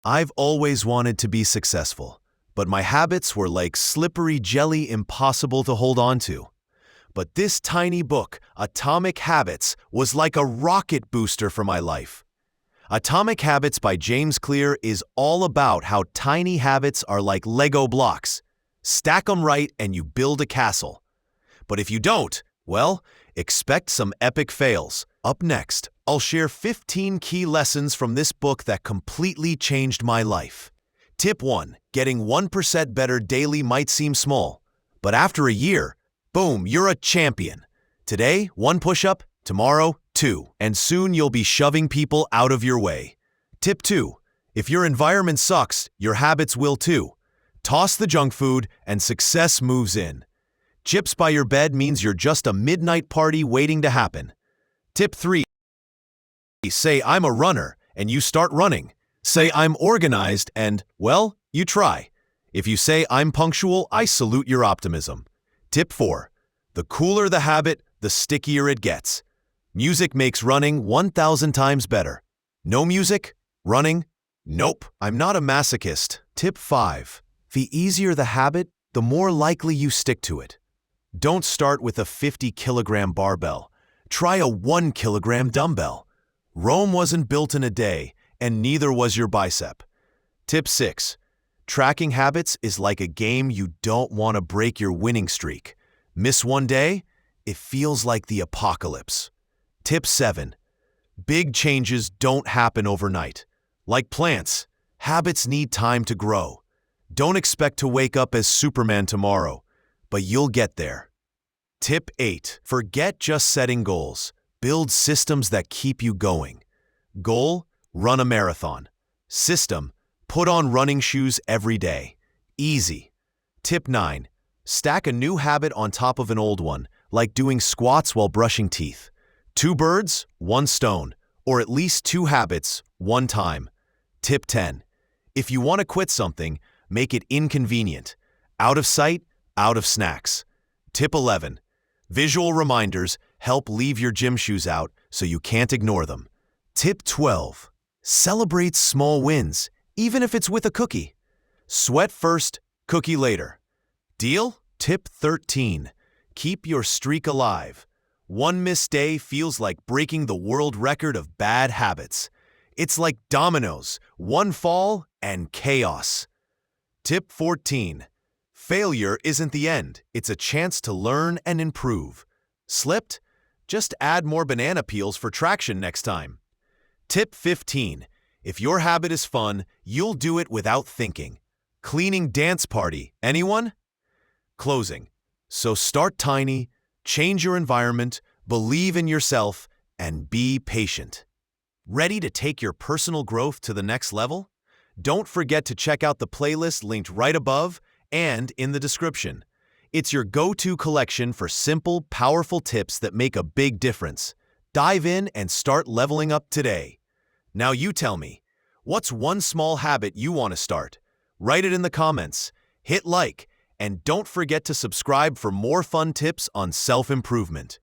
I've always wanted to be successful, but my habits were like slippery jelly, impossible to hold on to. But this tiny book, Atomic Habits, was like a rocket booster for my life. Atomic Habits by James Clear is all about how tiny habits are like Lego blocks. Stack them right and you build a castle. But if you don't, well, expect some epic fails. Up next, I'll share 15 key lessons from this book that completely changed my life. Tip 1. Getting 1% better daily might seem small, but after a year, boom, you're a champion. Today, 1 push-up, tomorrow, 2, and soon you'll be shoving people out of your way. Tip 2. If your environment sucks, your habits will too. Toss the junk food and success moves in. Chips by your bed means you're just a midnight party waiting to happen. Tip 3. Say I'm a runner and you start running. Say I'm organized and, well, you try. If you say I'm punctual, I salute your optimism. Tip 4. The cooler the habit, the stickier it gets. Music makes running 1,000 times better. No music? Running? Nope, I'm not a masochist. Tip 5. The easier the habit, the more likely you stick to it. Don't start with a 50-kilogram barbell. Try a 1-kilogram dumbbell. Rome wasn't built in a day, and neither was your bicep. Tip 6. Tracking habits is like a game you don't want to break your winning streak. Miss one day? It feels like the apocalypse. Tip 7. Big changes don't happen overnight. Like plants, habits need time to grow. Don't expect to wake up as Superman tomorrow, but you'll get there. Tip 8. Forget just setting goals. Build systems that keep you going. Goal: run a marathon. System: put on running shoes every day. Easy. Tip 9. Stack a new habit on top of an old one, like doing squats while brushing teeth. 2 birds, 1 stone, or at least 2 habits, 1 time. Tip 10. If you want to quit something, make it inconvenient. Out of sight, out of snacks. Tip 11. Visual reminders help leave your gym shoes out so you can't ignore them. Tip 12. Celebrate small wins, even if it's with a cookie. Sweat first, cookie later. Deal? Tip 13. Keep your streak alive. 1 missed day feels like breaking the world record of bad habits. It's like dominoes, 1 fall and chaos. Tip 14. Failure isn't the end, it's a chance to learn and improve. Slipped? Just add more banana peels for traction next time. Tip 15. If your habit is fun, you'll do it without thinking. Cleaning dance party, anyone? Closing. So start tiny, change your environment, believe in yourself, and be patient. Ready to take your personal growth to the next level? Don't forget to check out the playlist linked right above and in the description. It's your go-to collection for simple, powerful tips that make a big difference. Dive in and start leveling up today. Now you tell me, what's one small habit you want to start? Write it in the comments, hit like, and don't forget to subscribe for more fun tips on self-improvement.